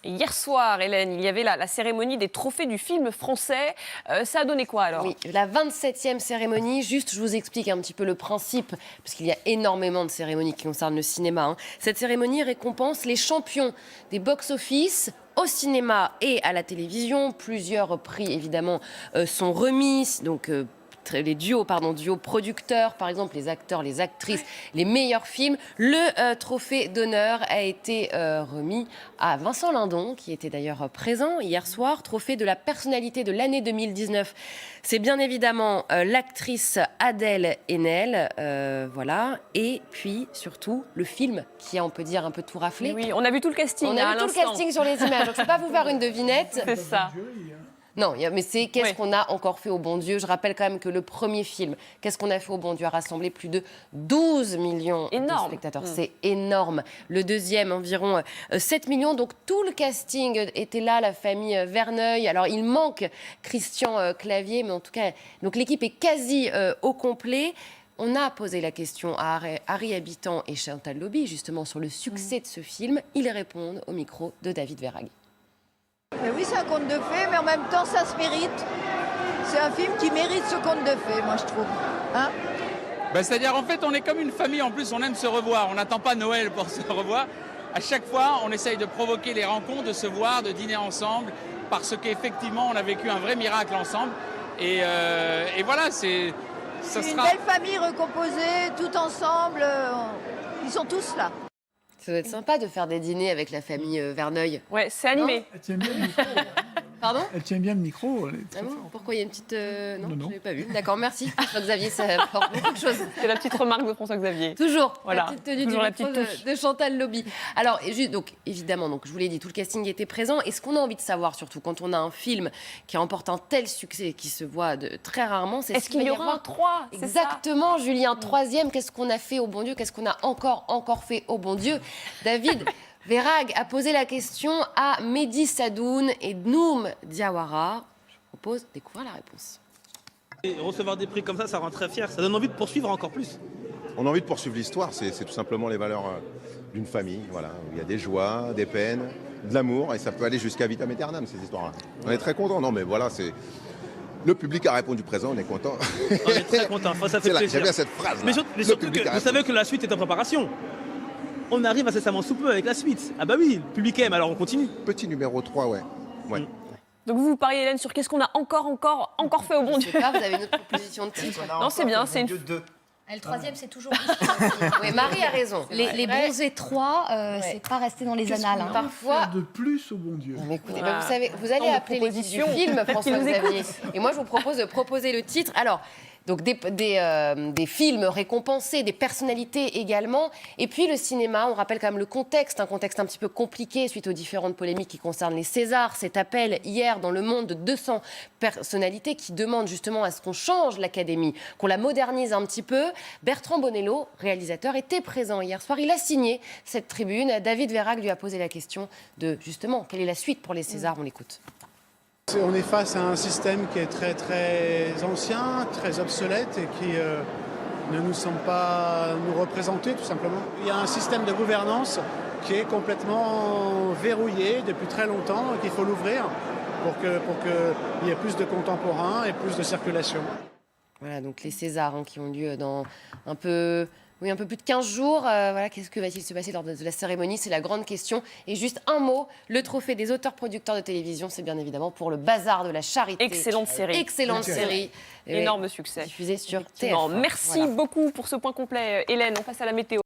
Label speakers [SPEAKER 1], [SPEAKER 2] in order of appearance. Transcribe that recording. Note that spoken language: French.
[SPEAKER 1] Hier soir, Hélène, il y avait la cérémonie des trophées du film français. Ça a donné quoi alors?
[SPEAKER 2] Oui, la 27e cérémonie. Juste, je vous explique un petit peu le principe, parce qu'il y a énormément de cérémonies qui concernent le cinéma. Cette cérémonie récompense les champions des box-office au cinéma et à la télévision. Plusieurs prix, évidemment, sont remis. Donc, les duos producteurs, par exemple, les acteurs, les actrices, les meilleurs films. Le trophée d'honneur a été remis à Vincent Lindon, qui était d'ailleurs présent hier soir. Trophée de la personnalité de l'année 2019. C'est bien évidemment l'actrice Adèle Haenel, voilà. Et puis, surtout, le film qui a, on peut dire, un peu tout raflé.
[SPEAKER 1] Oui, on a vu tout le casting.
[SPEAKER 2] On a vu tout le casting sur les images. Donc, je ne vais pas vous faire une devinette.
[SPEAKER 1] C'est ça.
[SPEAKER 2] Non, mais c'est qu'est-ce qu'on a encore fait au bon Dieu. Je rappelle quand même que le premier film, qu'est-ce qu'on a fait au bon Dieu, a rassemblé plus de 12 millions de spectateurs. C'est énorme. Le deuxième, environ 7 millions. Donc tout le casting était là, la famille Verneuil. Alors il manque Christian Clavier, mais en tout cas, donc l'équipe est quasi au complet. On a posé la question à Harry Habitant et Chantal Lobby, justement, sur le succès de ce film. Ils répondent au micro de David Verhaeghe.
[SPEAKER 3] Mais oui, c'est un conte de fées, mais en même temps, ça se mérite. C'est un film qui mérite ce conte de fées, moi, je trouve. Hein?
[SPEAKER 4] C'est-à-dire, en fait, on est comme une famille. En plus, on aime se revoir. On n'attend pas Noël pour se revoir. À chaque fois, on essaye de provoquer les rencontres, de se voir, de dîner ensemble, parce qu'effectivement, on a vécu un vrai miracle ensemble. Et voilà, c'est
[SPEAKER 3] une belle famille recomposée, tout ensemble. Ils sont tous là.
[SPEAKER 2] Ça doit être sympa de faire des dîners avec la famille Verneuil.
[SPEAKER 1] Ouais, c'est animé.
[SPEAKER 5] Elle tient bien le micro.
[SPEAKER 2] Pardon?
[SPEAKER 5] Elle tient bien le micro.
[SPEAKER 2] Ah bon? Pourquoi il y a une petite... Non,
[SPEAKER 5] Non.
[SPEAKER 2] je l'avais pas vu. D'accord, merci. François-Xavier, ça apporte beaucoup de choses.
[SPEAKER 1] C'est la petite remarque de François-Xavier.
[SPEAKER 2] Toujours,
[SPEAKER 1] Voilà.
[SPEAKER 2] la petite tenue
[SPEAKER 1] Toujours
[SPEAKER 2] du
[SPEAKER 1] la
[SPEAKER 2] micro
[SPEAKER 1] petite touche.
[SPEAKER 2] de Chantal Lobby. Alors, donc, évidemment, donc, je vous l'ai dit, tout le casting était présent. Et ce qu'on a envie de savoir, surtout, quand on a un film qui remporte un tel succès et qui se voit très rarement, c'est
[SPEAKER 1] Est-ce qu'il y aura un 3?
[SPEAKER 2] Exactement, Julie, un troisième. Qu'est-ce qu'on a fait au bon Dieu? Qu'est-ce qu'on a encore fait au bon Dieu? David Verhaeghe a posé la question à Mehdi Sadoun et Noum Diawara. Je vous propose de découvrir la réponse.
[SPEAKER 6] Et recevoir des prix comme ça rend très fier. Ça donne envie de poursuivre encore plus.
[SPEAKER 7] On a envie de poursuivre l'histoire. C'est tout simplement les valeurs d'une famille. Voilà. Il y a des joies, des peines, de l'amour. Et ça peut aller jusqu'à vitam aeternam, ces histoires-là. On est très contents. Non, mais voilà, c'est... Le public a répondu présent, on est content.
[SPEAKER 6] On est très content. Ça fait plaisir.
[SPEAKER 7] J'aime bien cette phrase.
[SPEAKER 6] Mais surtout que vous savez que la suite est en préparation. On arrive incessamment sous peu avec la suite. Ah bah oui, le public aime, alors on continue.
[SPEAKER 7] Petit numéro 3, ouais.
[SPEAKER 1] Donc vous pariez, Hélène, sur qu'est-ce qu'on a encore fait au bon
[SPEAKER 2] Je
[SPEAKER 1] Dieu?
[SPEAKER 2] sais pas, vous avez une autre proposition de titre?
[SPEAKER 1] Non, c'est bien, c'est une...
[SPEAKER 8] Et le troisième, c'est toujours
[SPEAKER 2] Oui, Marie a raison.
[SPEAKER 8] les bons étroits, c'est pas resté dans les annales.
[SPEAKER 2] Parfois...
[SPEAKER 5] De plus au bon Dieu.
[SPEAKER 2] Mais écoutez, vous savez, vous allez
[SPEAKER 1] Tant de
[SPEAKER 2] appeler l'équipe du
[SPEAKER 1] propositions.
[SPEAKER 2] film,
[SPEAKER 1] Peut-être qu'ils nous
[SPEAKER 2] François-Xavier. Et moi, je vous propose de proposer le titre. Alors, donc des films récompensés, des personnalités également. Et puis le cinéma, on rappelle quand même le contexte, un contexte un petit peu compliqué suite aux différentes polémiques qui concernent les Césars. Cet appel hier dans Le Monde de 200 personnalités qui demandent justement à ce qu'on change l'Académie, qu'on la modernise un petit peu. Bertrand Bonello, réalisateur, était présent hier soir. Il a signé cette tribune. David Verhaeghe lui a posé la question de justement quelle est la suite pour les Césars. On l'écoute.
[SPEAKER 9] On est face à un système qui est très très ancien, très obsolète et qui ne nous semble pas nous représenter tout simplement. Il y a un système de gouvernance qui est complètement verrouillé depuis très longtemps et qu'il faut l'ouvrir pour qu'il y ait plus de contemporains et plus de circulation.
[SPEAKER 2] Voilà, donc les Césars qui ont lieu dans un peu plus de 15 jours. Voilà, qu'est-ce que va-t-il se passer lors de la cérémonie? C'est la grande question. Et juste un mot, le trophée des auteurs-producteurs de télévision, c'est bien évidemment pour Le Bazar de la Charité.
[SPEAKER 1] Excellente série.
[SPEAKER 2] Excellente série.
[SPEAKER 1] Énorme succès.
[SPEAKER 2] Diffusée sur TF1.
[SPEAKER 1] Merci beaucoup pour ce point complet, Hélène. On passe à la météo.